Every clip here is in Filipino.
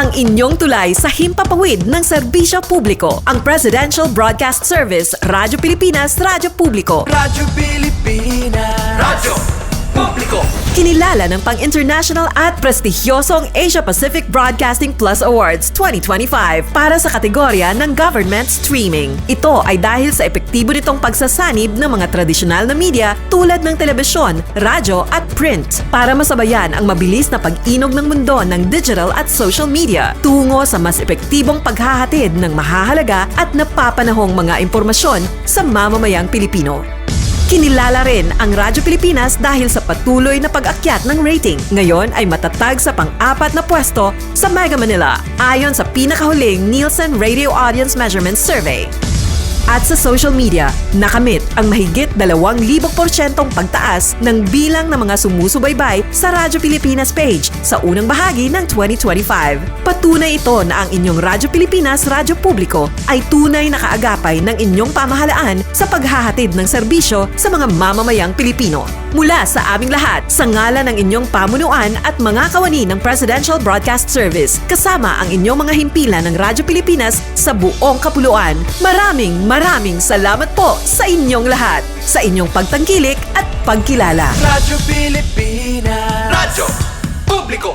ang inyong tulay sa himpapawid ng serbisyo publiko. Ang Presidential Broadcast Service, Radyo Pilipinas, Radyo Publiko. Radyo Pilipinas. Radyo Publiko. Kinilala ng pang-international at prestigyosong Asia Pacific Broadcasting Plus Awards 2025 para sa kategorya ng Government Streaming. Ito ay dahil sa epektibo nitong pagsasanib ng mga tradisyonal na media tulad ng telebisyon, radyo at print para masabayan ang mabilis na pag-inog ng mundo ng digital at social media tungo sa mas epektibong paghahatid ng mahahalaga at napapanahong mga impormasyon sa mamamayang Pilipino. Kinilala rin ang Radyo Pilipinas dahil sa patuloy na pag-akyat ng rating. Ngayon ay matatag sa pang-4 na pwesto sa Mega Manila ayon sa pinakahuling Nielsen Radio Audience Measurement Survey. At sa social media, nakamit ang mahigit 2,000% pagtaas ng bilang ng mga sumusubaybay sa Radyo Pilipinas page sa unang bahagi ng 2025. Patunay ito na ang inyong Radyo Pilipinas, Radyo Publiko ay tunay na kaagapay ng inyong pamahalaan sa paghahatid ng serbisyo sa mga mamamayang Pilipino. Mula sa aming lahat, sa ngalan ng inyong pamunuan at mga kawani ng Presidential Broadcast Service, kasama ang inyong mga himpilan ng Radyo Pilipinas sa buong kapuluan, maraming salamat po sa inyong lahat, sa inyong pagtangkilik at pagkilala. Radyo Pilipinas. Radyo Publiko.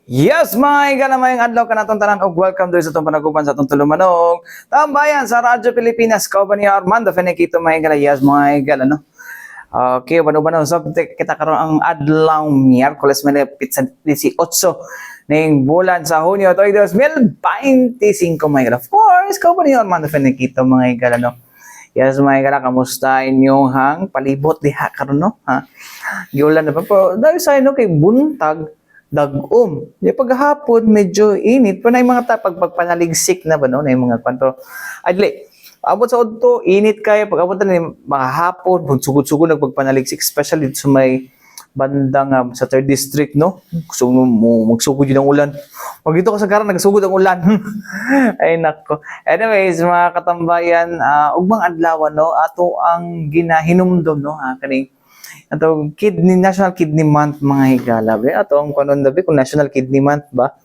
Yes, mga ganamayang adlaw ka natong tanan og welcome diri sa itong panaguban sa itong tulumanog tambayan sa Radyo Pilipinas. Kauban ni Armando Feniquito, mga gana. Yes, mga gana, no? Okay, bano so kita karon ang adlaw Miyerkules malapit sa 18 ning bulan sa Hunyo 2025, mga gana. Of course, kauban ni Armando Feniquito, mga gana, no? Yes, mga gana, kamusta inyong hang palibot diha karon, no? Ha? Giulan na pa po dahil sa ino kay buntag dagom. Di paghapon medyo init pa na yung mga pagpanaligsik na ba no na yung mga kwanto. Adli, abot sa udto init kay pag abot na mga hapon sugod-sugod nagpagpanaligsik, especially sa may bandang sa 3rd district, no. So magsugod yun ang ulan. Pag dito ka sa karan nagsugod ang ulan. Ay nako. Anyways, mga katambayan, ugmang adlaw, no, ato ang ginahinumdom, no, kaning ato National Kidney Month, mga higala. Ato ang kanon dabi kung National Kidney Month ba.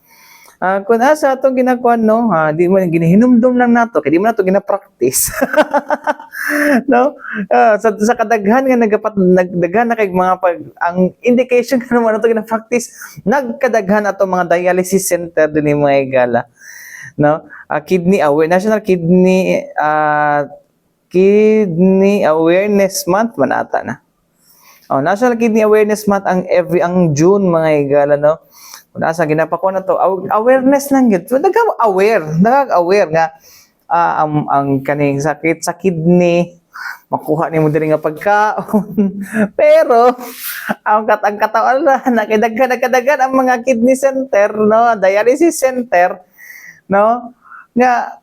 Kung asa atong ginagawa, no, di mo ginahinumdom lang nato, kay di mo nato gina-practice. No? Sa kadaghan nga nagdaghan na kay mga ang indication nga naman nato gina-practice, nagkadaghan ato mga dialysis center dinhi, mga higala. No? National Kidney Awareness Month man ata na. National Kidney Awareness Month ang June, mga higala, no. Kung nasa ginapako na to, awareness lang yun. So, nag-aware nga ang kaning sakit sa kidney, makuha ni mo diri nga pagkaon. Pero ang katawan na nagkadaghan ang mga kidney center, no, dialysis center, no, nga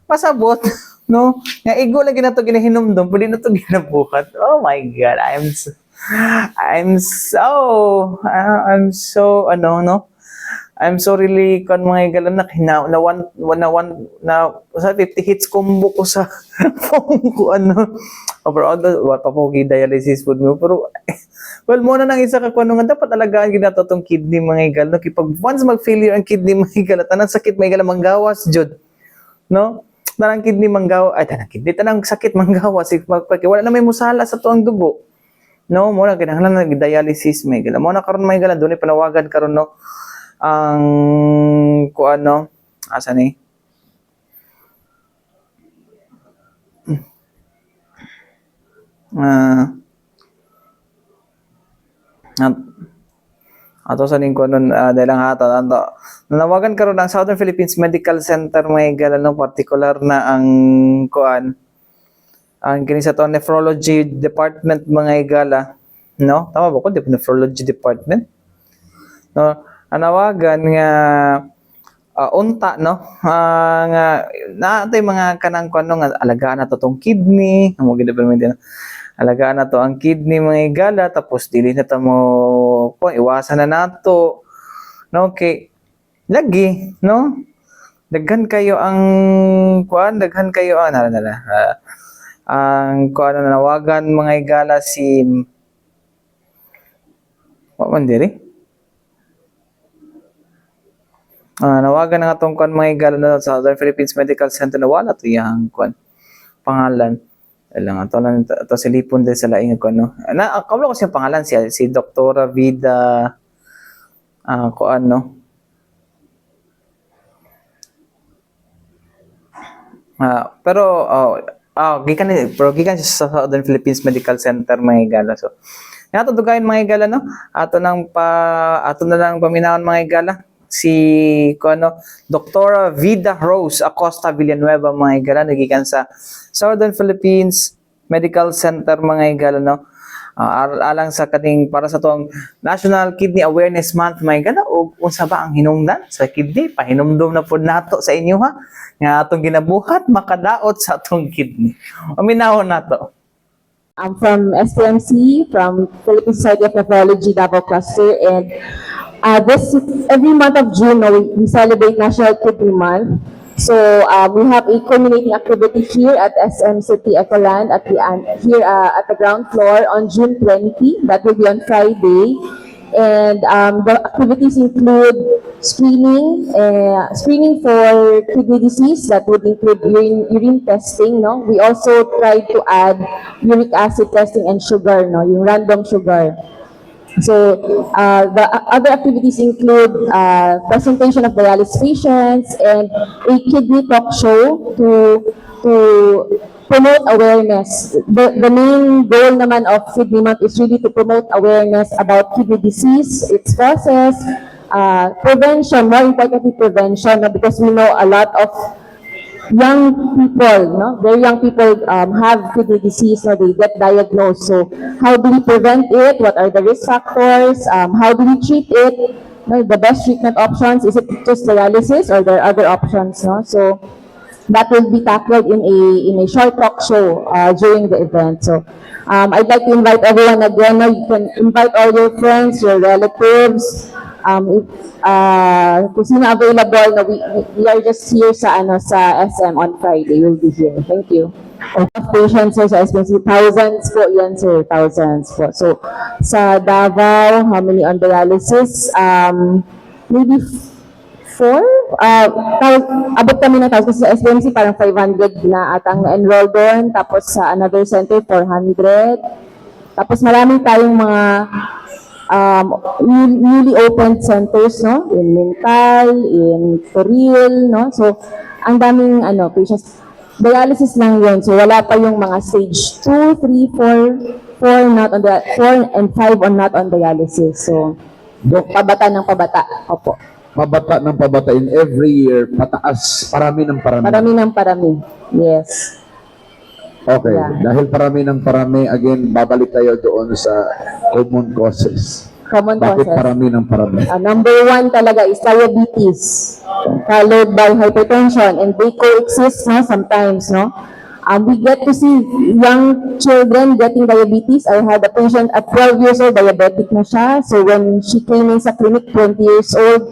pasabot, no, nga igo lagi na to ginahinumdom, pwede na to ginabuhat. Oh my God, I'm so really mga galan na 50 hits combo ko sa phone ko, overall what papogi dialysis food mo, pero well mo na nang isa ka kuno nga dapat alagaan ginato tong kidney, mga galan, no, kipag once mag-failure ang kidney, mga galan, tanang sakit, mga galan, manggawas jud, no, tanang kidney manggawas, tanang sakit manggawas, wala na may musala sa tuang dugo. No, mo na kinahanglan na dialysis, may gala. Mo na karon, may gala, dunay panawagan karon, no. ang kung ano, asa ni? Ato sa ning kuno dahil ang hata nanawagan karon ang Southern Philippines Medical Center may galano particular na ang kuan ang kini sa to nephrology department mga igala, no, tama ba ko nephrology department, no, anawagan nga unta, no, nga naatay mga kanang kuno nga alagaan na to tong kidney mo gid din alagaan na to ang kidney mga igala, tapos dili na ta mo po iwasan na nato, no, okay lagi, no, daghan kayo ang kuan, daghan kayo ang kuan na nawagan mga igala si wa man diri nawagan na nga tong kuan mga igala na sa Southern Philippines Medical Center na wala to yang kuan pangalan lang ato silipon din sa laing ko, no, na kablo ko siya pangalan si Doktora Vida kuan, no, pero gikan sa Southern Philippines Medical Center mga igala. So ato dugayon mga igala, no, ato na lang paminahon mga igala si kuno Doktora Vida Rose Acosta Villanueva mga igala, nagikan sa Southern Philippines Medical Center mga igala, no, alang sa kaning para sa tuang National Kidney Awareness Month mga igala, ug unsa ba ang hinungdan sa kidney, pahinumdom na pud nato sa inyo ha nga atong ginabuhat makadaot sa atong kidney. Uminahon nato. I'm from SPMC, from Philippine Society of Nephrology Davao Cluster, and every month of June, we celebrate National Kidney Month. So we have a culminating activity here at SM City Ecoland at here at the ground floor on June 20. That will be on Friday. And the activities include screening for kidney disease. That would include urine testing. No, we also try to add uric acid testing and sugar. No, yung random sugar. So the other activities include presentation of dialysis patients and a kidney talk show to promote awareness. The main goal naman of Kidney Month is really to promote awareness about kidney disease, its causes, prevention, more importantly prevention, because we know a lot of young people, no, very young people have kidney disease, no, they get diagnosed. So how do we prevent it? What are the risk factors? How do we treat it? No, the best treatment options, is it just dialysis or there are other options? No? So that will be tackled in a short talk show during the event. So I'd like to invite everyone again. No? You can invite all your friends, your relatives. Kung sino available, no, we are just here sa SM on Friday. We'll be here. Thank you. Of patients sir, sa SPC, thousands po yan sir, thousands po. So sa Davao, how many on dialysis? Maybe 4? Abot kami na tapos sa SPMC parang 500 na atang na-enroll doon. Tapos sa another center, 400. Tapos marami tayong mga newly opened centers, no, in Mintal, in Toril, no. So ang daming patients, dialysis lang yun. So wala pa yung mga stage 2, 3, 4 not on the 4 and 5 on not on dialysis. So pabata ng pabata. Opo. Pabata ng pabata in every year, pataas, parami ng parami. Parami ng parami. Yes. Okay, Yeah. dahil parami ng parami, again, babalik tayo doon sa common causes. Common Bakit causes. parami ng parami? Number 1 talaga is diabetes, followed by hypertension, and they coexist, no, sometimes, no. We get to see young children getting diabetes. I had a patient at 12 years old, diabetic na siya. So when she came in sa clinic, 20 years old,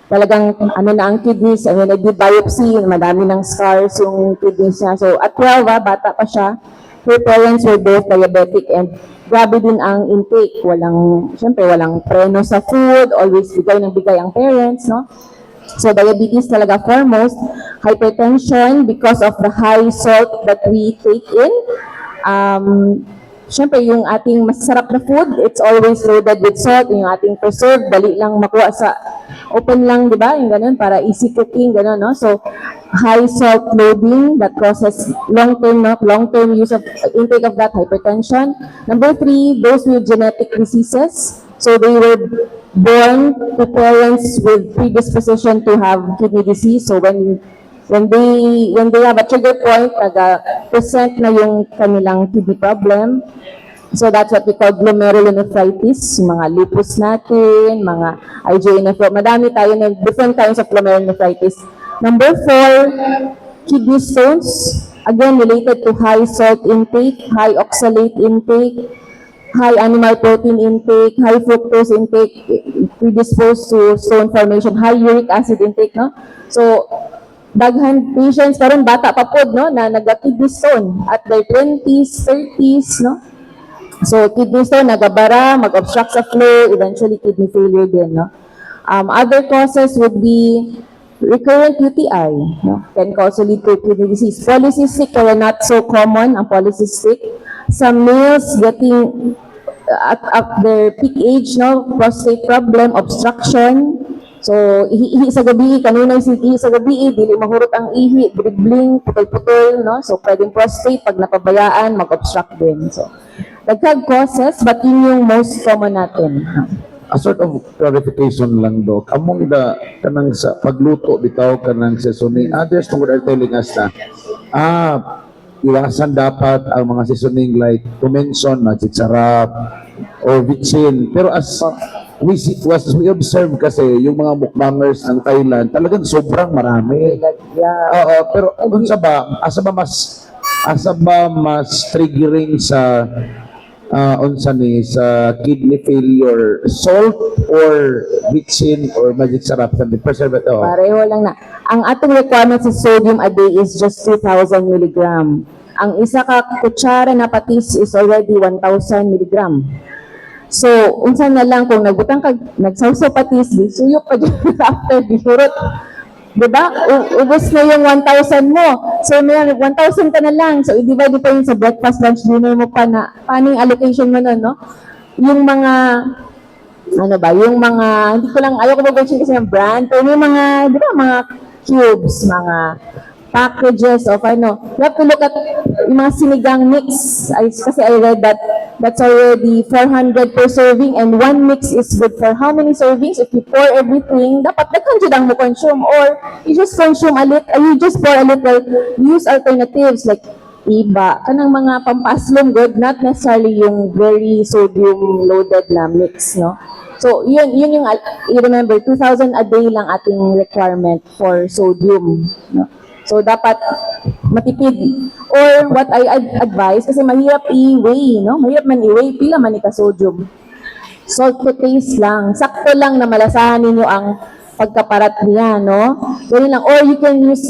talagang na ang kidneys, and when I did biopsy, madami ng scars yung kidneys niya. So at 12, bata pa siya, her parents were both diabetic, and grabe din ang intake. Siyempre, walang preno sa food, always bigay ng bigay ang parents, no? So diabetes talaga foremost, hypertension because of the high salt that we take in. Siyempre, yung ating masarap na food, it's always loaded with salt. Yung ating preserved, dali lang makuha sa open lang, di ba? Yung ganun, para easy cooking, ganun, no? So, high salt loading that causes long-term, no? Long-term use of intake of that hypertension. Number 3, those with genetic diseases. So, they were born to parents with predisposition to have kidney disease. So, when they have a trigger point, present na yung kanilang kidney problem. So that's what we call glomerulonephritis, mga lupus natin, mga IgA nephropathy. Madami tayo ng different kinds of glomerulonephritis. Number 4, kidney stones. Again, related to high salt intake, high oxalate intake, high animal protein intake, high fructose intake, predisposed to stone formation, high uric acid intake, no? So, daghan patients, karon bata pa pod, no, na nagka-kidney stone at their 20s, 30s, no? So, kidney stone, nagabara, mag-obstruct sa flow, eventually kidney failure din, no? Other causes would be recurrent UTI, no? Can also lead to kidney disease. Polycystic, kaya not so common ang polycystic. Some males getting at their peak age, no? Prostate problem, obstruction. So, ihi sa gabi, kanunay si ihi sa gabi, dili mahurot ang ihi, dribbling, putol-putol, no? So, pwedeng prostate, pag napabayaan, mag-obstruct din. So, dagdag causes, but yun yung most common natin. A sort of clarification lang, Doc. Among kanang sa pagluto, bitaw kanang seasoning, others are telling us na, iwasan dapat ang mga seasoning like to mention na chicharap or vitsin. Pero as we observe kasi yung mga mukbangers ng Thailand, talagang sobrang marami. Oo, pero asa ba mas triggering sa sa kidney failure, salt or vitsin or magic sarap sa preservative? Pareho lang na. Ang atong requirement sa sodium a day is just 2,000 mg. Ang isa ka kutsara na patis is already 1,000 mg. So, unsa na lang kung nagbutang ka, nagsawsaw patis, di suyok pa dyan after, di hurot. Diba? Ubus na yung 1,000 mo. So, may 1,000 ka na lang. So, i-divide pa yun sa breakfast, lunch, dinner mo pa na, paano yung allocation mo nun, no? Yung mga, hindi ko lang, ayaw ko mag-mention kasi ng brand, pero yung mga, di ba, mga cubes, mga packages of you have to look at yung mga sinigang mix. Kasi I read that that's already 400 per serving and one mix is good for how many servings? If you pour everything, dapat daghan jud ang mo consume or you just consume a little, you just pour a little, use alternatives like iba, kanang mga pampaslom good, not necessarily yung very sodium loaded na mix, no? So, yun yung, you remember, 2,000 a day lang ating requirement for sodium, no? So, dapat matipid. Or what I advise, kasi mahirap i-weigh, no? Mahirap man i-weigh, pila man ka-sodium. Salt to taste lang. Sakto lang na malasahan ninyo ang pagkaparat niya, no? Ganyan lang. Or you can use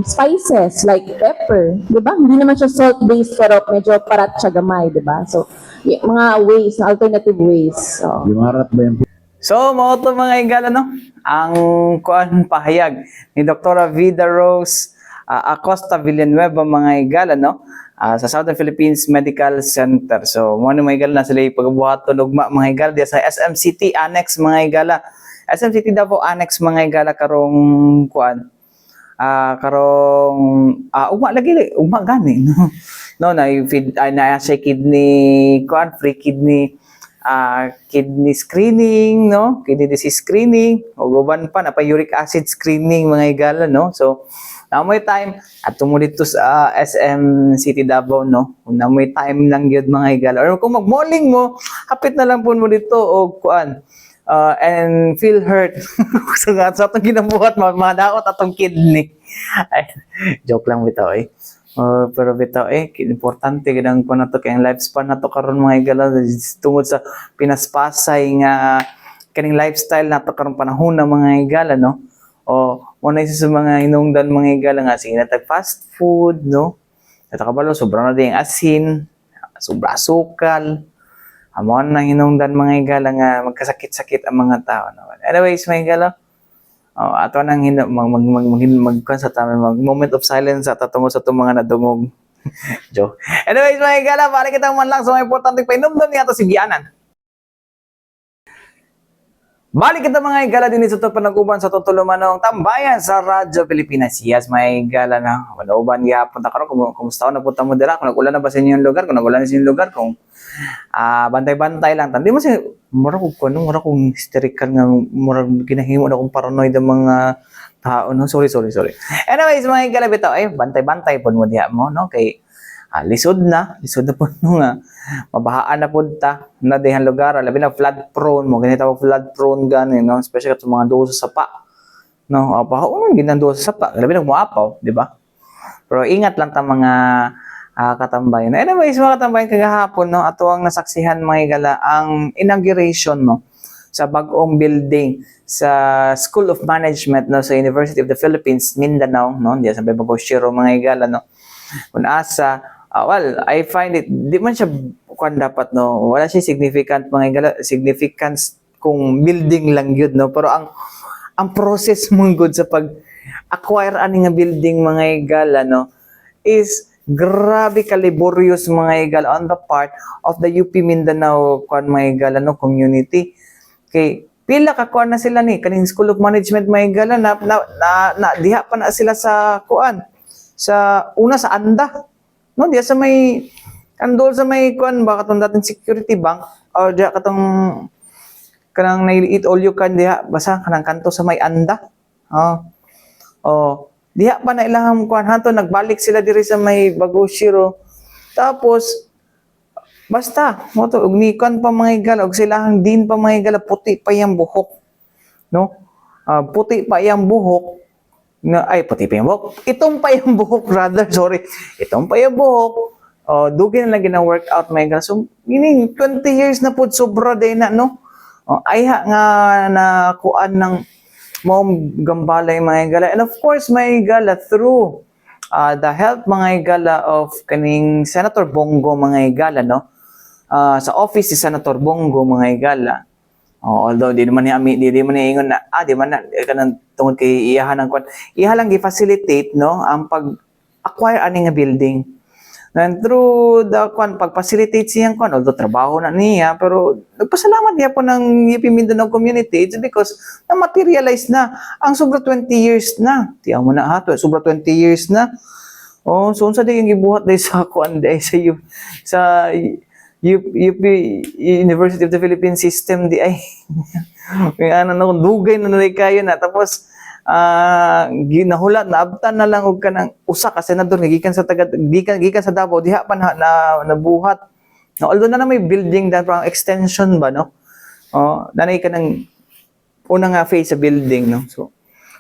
spices like pepper, di ba? Hindi naman siya salt-based, pero medyo parat siya gamay, di ba? So, mga ways, alternative ways. So, Yung harap ba yung So, mga ito mga igala, no? Ang pahayag ni Dr. Vida Rose Acosta Villanueva, mga igala, no? Sa Southern Philippines Medical Center. So, mga igala na sila ipagbuhat ugma mga igala diya sa SMCT Annex, mga igala. SMCT Davao Annex, mga igala, karong ugma lagi, ugma gani, no? No, na feed na siya kidney free kidney screening, no? Kidney disease screening, o guban pa na pa uric acid screening, mga igala, no? So, namoy time at tumo dito sa SM City Davao, no? Kung namoy time lang gyud, mga igala, or kung mag-malling mo, kapit na lang po mo dito o and feel hurt. So, sa atong ginabuhat, madaot atong kidney. Ay, joke lang bitaw eh. Pero bitaw importante gidang ko na to kay lifespan na to karon, mga igala, tungod sa pinaspasay nga kaning lifestyle na to karon panahon na, mga igala, no? O mo na isa sa mga hinungdan, mga igala, nga sige na tag fast food, no? Ito kabalo sobra na din asin, sobra asukal. Amo na hinungdan, mga igala, nga magkasakit-sakit ang mga tao, no? Anyways, mga igala, ato nang magkansa tayo, moment of silence at tungo sa itong mga nadungog. Joke. Anyways, mga igala, para kitang man lang sa mga importante painumdum niya ito si Gianan. Balik kita mga igala din sa panaguban sa tutulumanong tambayan sa Radyo Pilipinas. Yes, mga igala na. Malauban gihapon ta karon kumusta na punta mo dira kung nagulan na ba sa inyong lugar, kung nagulan na sa inyong lugar, kung bantay-bantay lang. Tandi mo si mura ko hysterical nga mura ginahimo na kong paranoid ang mga tao no. Sorry. Anyways, mga igala bitaw ay bantay-bantay pud mo diha mo no kay lisod na po no nga mabahaan na pud ta na dihan lugar labi na flood prone mo ganito flood prone ganin no especially sa mga duo sa sapa no apaw ginan duo sa sapa labi na muapaw di ba pero ingat lang ta mga katambayan anyways mga katambayan kagahapon no ato ang nasaksihan mga igala ang inauguration no sa bag-ong building sa School of Management no sa University of the Philippines Mindanao no diya sa Babaw Shiro mga igala no kung asa well, I find it, di man siya kung dapat, no? Wala siya significant, mga igala, significance kung building lang yun, no? Pero ang process mong good sa pag-acquire ani nga building, mga igala, no? Is grabe kaliborious, mga igala, on the part of the UP Mindanao, kung mga igala, no? Community. Okay, pila ka kuan na sila ni, kaning School of Management, mga igala, na diha pa na sila sa kuan, sa una sa anda. No, diya sa may andol sa may kuan ba katong dating security bank or diya katong kanang nailiit all you can diha basta kanang kanto sa may anda. Diha pa na ilang kuan hanto nagbalik sila diri sa may Bago Shiro. Tapos basta mo to ugnikan pa mga igala og silahang din pa mga igala puti pa yang buhok. No? Puti pa yang buhok. Puti pa yung buhok. Itong pa yung buhok, rather. Sorry. Itong pa yung buhok. Dugin na lang gina-workout, mga igala. So, meaning, 20 years na po, sobra din na, no? Ayha nga na kuan ng mong gambalay, mga igala. And of course, mga igala, through the help, mga igala, of kaning Senator Bongo, mga igala, no? Sa office si Senator Bongo, mga igala. Although di man niya ingon na di man na kanang tungod kay iyahan ang kwan iha lang gi-facilitate no ang pag-acquire ani nga building and through the kwan pag-facilitate siyang kwan although trabaho na niya pero nagpasalamat niya po ng UP Mindanao community it's because na-materialize na ang sobra 20 years na tiyaw mo na ha sobra 20 years na so unsa di yung gibuhat dai sa kwan dai sa UP University of the Philippines system di ay dugay na kayo na tapos ginahulat na abtan na lang og kanang usa ka senador nga gikan sa gikan sa Davao diha pa na nabuhat no, although na may building dan parang extension ba no nanay ka ng una nga phase sa building no so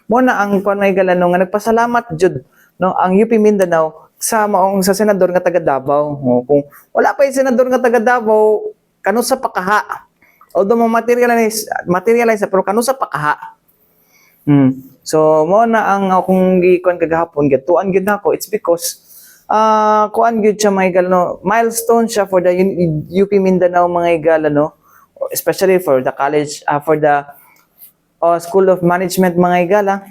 mo na ang kon may galano nga nagpasalamat jud no ang UP Mindanao sa senador nga taga Davao. Kung wala pa yung senador nga taga Davao, kano sa pakaha. Although materialize pero kano sa pakaha. So mo na ang akong gikuan kagahapon gatuan gyud nako it's because kuan gyud siya mga igala no milestone siya for the UP Mindanao mga igala no especially for the college for the School of Management mga igala.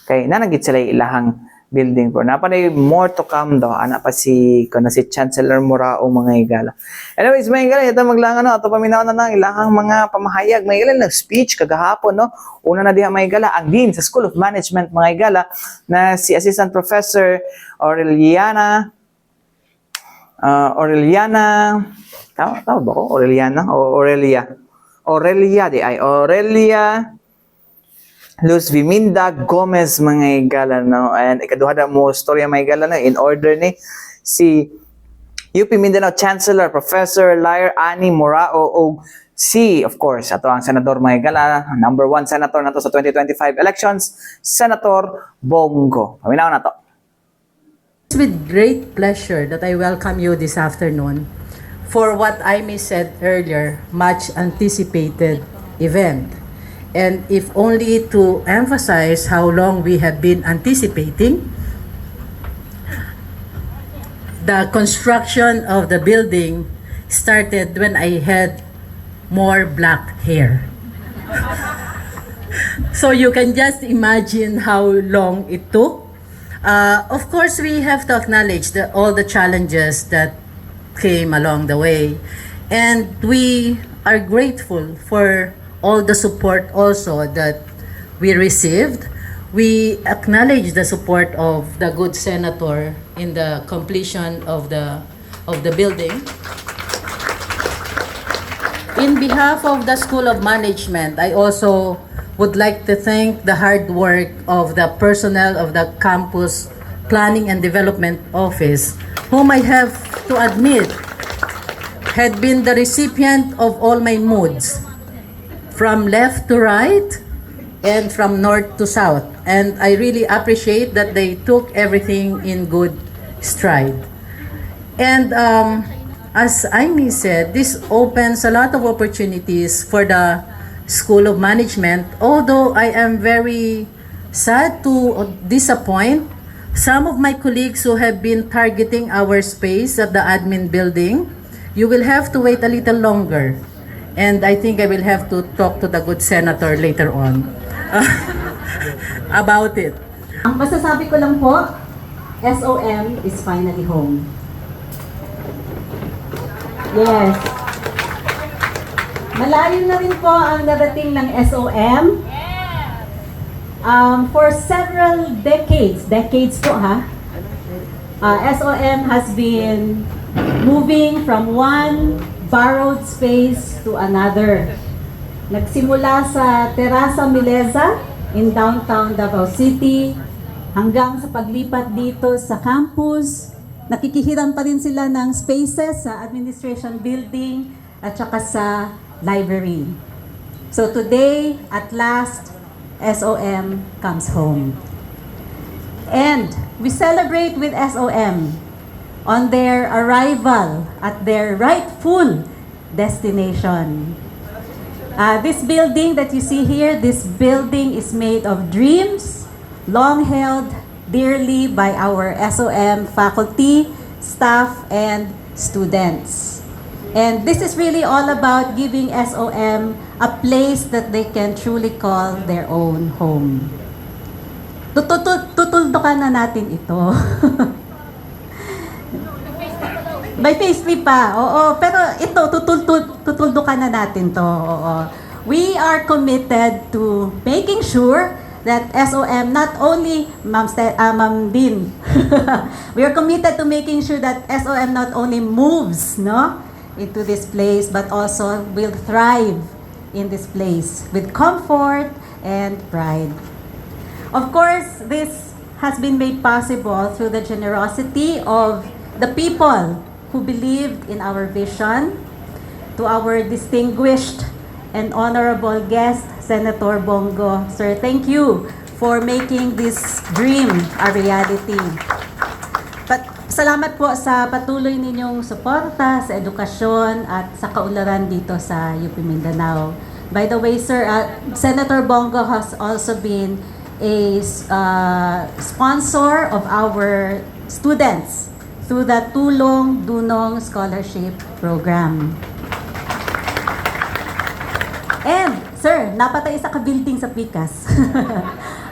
Kay nanagit sila ilahang building po. Napanay more to come daw. Ana pa si Chancellor Morao mga igala. Anyways, mga igala, ito maglangan no. Ato paminaw na ng ilahang mga pamahayag. Mga igala, nag-speech kagahapon no. Una na diha mga igala, ang Dean sa School of Management mga igala na si Assistant Professor Aureliana tama ba ko? Aurelia Luz Viminda Gomez mga igala no and ikaduha mo storya mga igala no in order ni si UP Mindanao Chancellor Professor Lair Ani Morao o si of course ato ang senador mga igala number 1 senator nato sa 2025 elections Senator Bongo. Paminaw na to. It's with great pleasure that I welcome you this afternoon for what Aimee said earlier, much anticipated event. And if only to emphasize how long we have been anticipating, the construction of the building started when I had more black hair. So you can just imagine how long it took. Of course, we have to acknowledge all the challenges that came along the way. And we are grateful for all the support also that we received. We acknowledge the support of the good senator in the completion of the building. In behalf of the School of Management, I also would like to thank the hard work of the personnel of the Campus Planning and Development Office, whom I have to admit had been the recipient of all my moods, from left to right and from north to south. And I really appreciate that they took everything in good stride. And as Amy said, this opens a lot of opportunities for the School of Management, although I am very sad to disappoint some of my colleagues who have been targeting our space at the admin building. You will have to wait a little longer. And I think I will have to talk to the good senator later on about it. Ang masasabi ko lang po, SOM is finally home. Yes. Malayo na rin po ang narating ng SOM. For several decades po ha, SOM has been moving from one borrowed space to another. Nagsimula sa Terasa Mileza in downtown Davao City hanggang sa paglipat dito sa campus. Nakikihiram pa rin sila ng spaces sa administration building at saka sa library. So today, at last, SOM comes home. And we celebrate with SOM on their arrival at their rightful destination. This building that you see here, this building is made of dreams, long held dearly by our SOM faculty, staff, and students. And this is really all about giving SOM a place that they can truly call their own home. Tutuldukan na natin ito. May facelift pa, oo. Pero ito, tutuldukan na natin to, oo. We are committed to making sure that SOM, not only Ma'am Din, we are committed to making sure that SOM not only moves, no, into this place, but also will thrive in this place with comfort and pride. Of course, this has been made possible through the generosity of the people who believed in our vision, to our distinguished and honorable guest, Senator Bongo. Sir, thank you for making this dream a reality. Salamat po sa patuloy ninyong suporta sa edukasyon at sa kaunlaran dito sa UP Mindanao. By the way, sir, Senator Bongo has also been a sponsor of our students through the Tulong Dunong Scholarship Program. And, sir, napatay sa ka-building sa Pikas.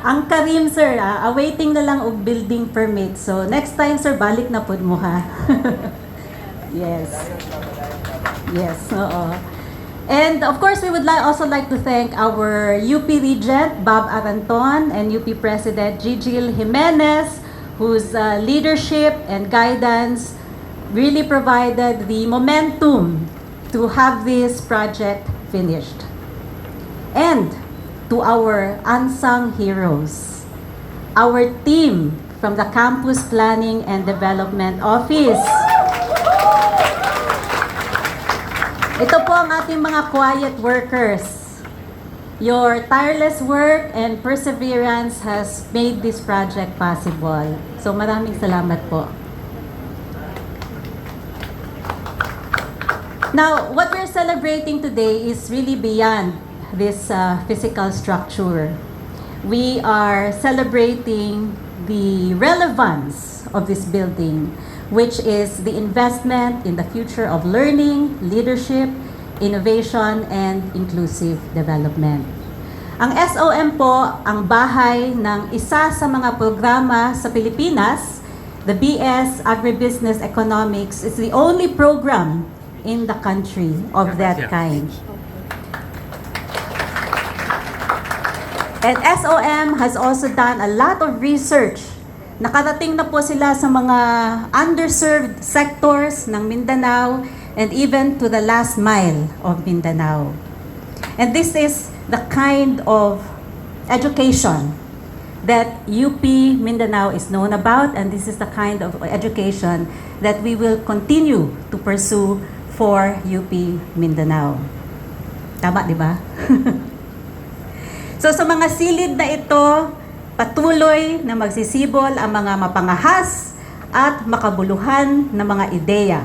Ang Karim, sir, awaiting na lang og building permit. So, next time, sir, balik na po mo, ha? Yes. Yes, oo. And, of course, we would also like to thank our UP Regent, Bob Aranton, and UP President Gigil Jimenez, whose leadership and guidance really provided the momentum to have this project finished. And to our unsung heroes, our team from the Campus Planning and Development Office. Ito po ang ating mga quiet workers. Your tireless work and perseverance has made this project possible. So maraming salamat po. Now, what we're celebrating today is really beyond this physical structure. We are celebrating the relevance of this building, which is the investment in the future of learning, leadership, innovation, and inclusive development. Ang SOM po ang bahay ng isa sa mga programa sa Pilipinas. The BS Agribusiness Economics is the only program in the country of that kind. And SOM has also done a lot of research. Nakarating na po sila sa mga underserved sectors ng Mindanao and even to the last mile of Mindanao. And this is the kind of education that UP Mindanao is known about, and this is the kind of education that we will continue to pursue for UP Mindanao. Tama, di ba? So sa mga silid na ito, patuloy na magsisibol ang mga mapangahas at makabuluhan na mga ideya.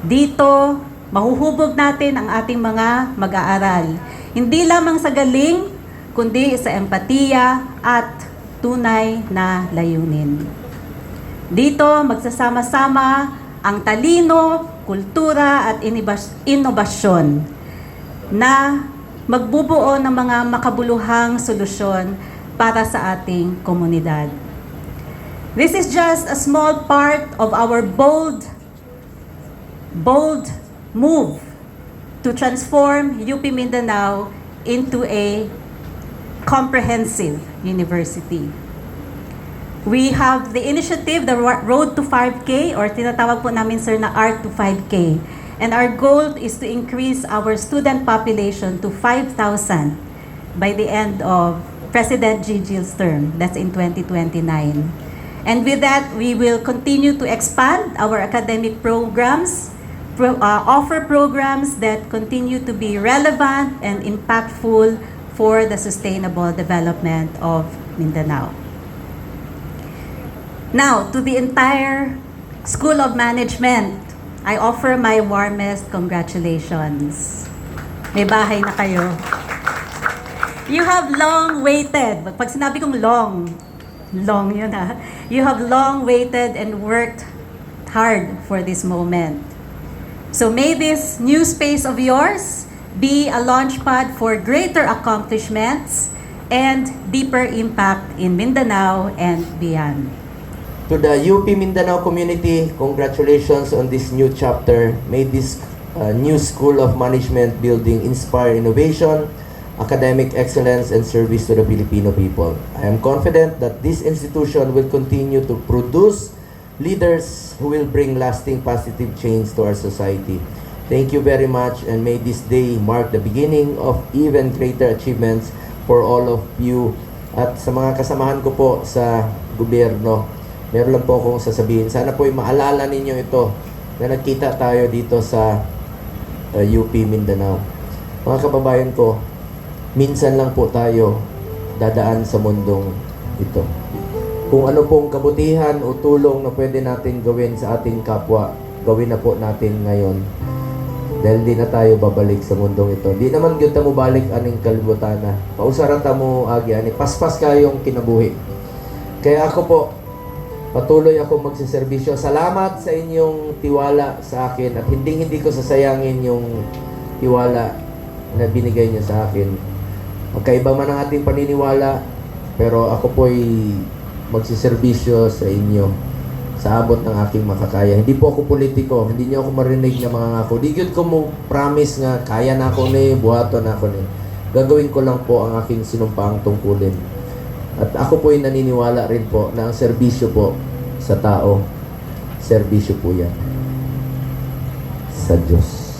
Dito, mahuhubog natin ang ating mga mag-aaral. Hindi lamang sa galing, kundi sa empatiya at tunay na layunin. Dito, magsasama-sama ang talino, kultura at inobasyon na magbubuo ng mga makabuluhang solusyon para sa ating komunidad. This is just a small part of our bold move to transform UP Mindanao into a comprehensive university. We have the initiative, the Road to 5K, or tinatawag po namin, sir, na Art to 5K. And our goal is to increase our student population to 5,000 by the end of President Gigil's term. That's in 2029. And with that, we will continue to expand our academic programs, offer programs that continue to be relevant and impactful for the sustainable development of Mindanao. Now, to the entire School of Management, I offer my warmest congratulations. May bahay na kayo. You have long waited. Pag sinabi kong long yun ha. You have long waited and worked hard for this moment. So may this new space of yours be a launchpad for greater accomplishments and deeper impact in Mindanao and beyond. To the UP Mindanao community, congratulations on this new chapter. May this new School of Management building inspire innovation, academic excellence, and service to the Filipino people. I am confident that this institution will continue to produce leaders who will bring lasting positive change to our society. Thank you very much, and may this day mark the beginning of even greater achievements for all of you. At sa mga kasamahan ko po sa gobyerno, meron lang po akong sasabihin. Sana po maalala ninyo ito na nagkita tayo dito sa UP Mindanao. Mga kababayan ko, minsan lang po tayo dadaan sa mundong ito. Kung ano pong kabutihan o tulong na pwede natin gawin sa ating kapwa, gawin na po natin ngayon. Dahil di na tayo babalik sa mundong ito. Di naman gyud ta mo balik aning kalibutan na. Pausaran ta mo agi ani paspas kayong kinabuhi. Kaya ako po, patuloy ako magsiservisyo. Salamat sa inyong tiwala sa akin at hindi ko sasayangin yung tiwala na binigay niyo sa akin. Magkaiba man ang ating paniniwala, pero ako po'y magsiservisyo sa inyo sa abot ng aking makakaya. Hindi po ako politiko, hindi niyo ako marinig na mga ngako. Di yun ko mo promise nga, kaya na ako ni, buhato na ako ni. Gagawin ko lang po ang aking sinumpaang tungkulin. At ako po'y naniniwala rin po na ang serbisyo po sa tao, serbisyo po yan sa Diyos.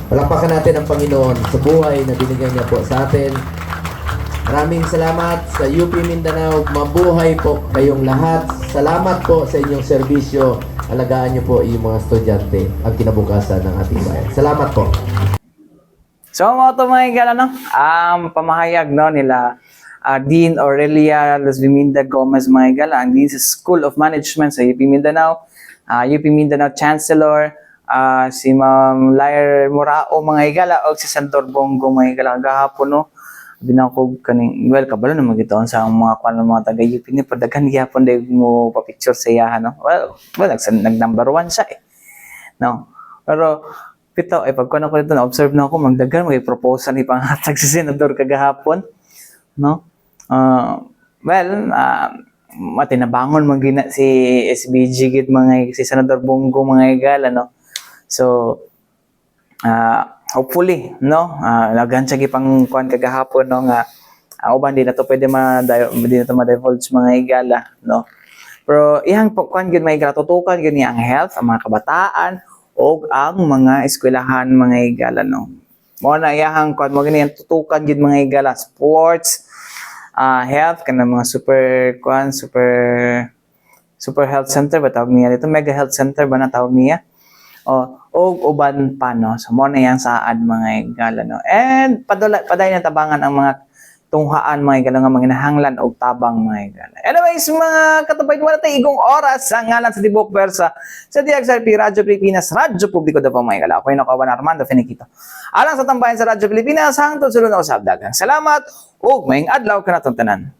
Palakpakan natin ang Panginoon sa buhay na binigyan niya po sa atin. Maraming salamat sa UP Mindanao. Mabuhay po kayong lahat. Salamat po sa inyong serbisyo. Alagaan niyo po yung mga estudyante, ang kinabukasan ng ating bayan. Salamat po. So mga ito mga igala, no? Pamahayag no, nila Dean Aurelia Lasviminda Gomez mga igala, ang Dean sa School of Management sa UP Mindanao, UP Mindanao Chancellor, si Ma'am Lair Morao mga igala, o si Santor Bongo mga igala. Gahapon no, binangkog kaning well kabalo na magitoon sa mga kwan ng mga taga UP ni padagan gyapon day mo pa-picture sa iyahan no. Well nag number 1 siya eh. No. Pero pito ay pagkuan ko dito na observe na ako magdagan may proposal ni panghatag si senador kagahapon. No. Matinabangon magina si SBG gid mga si Senador Bongo mga igala no. So hopefully no lagan siya gipang kuan kagahapon no nga Uban din na to pwede di na to ma-divulge mga higala, no? Pero ihang kuan gyud mga higala, tutukan gyud niya ang health, ang mga kabataan o ang mga eskwelahan mga higala, no? Mo na iyang kuan mo gani tutukan gyud mga higala, sports, health kana mga super health center ba tawag niya dito, mega health center ba na tawag niya, o uban pa, no? So mo na yang saad mga higala, no? And paday na tabangan ang mga tunghaan mga higala nga mga hinahanglan o tabang mga higala. Anyways mga katubay, wala tayo igong oras sa ngalan sa Tibok Persa sa DXRP Radyo Pilipinas, Radyo Publiko Davao mga higala. Ako yung nakawan Armando Feniquito. Alang sa tambayan sa Radyo Pilipinas, hangtod sulod na usab dagang. Salamat ug maayong adlaw kanatong tanan.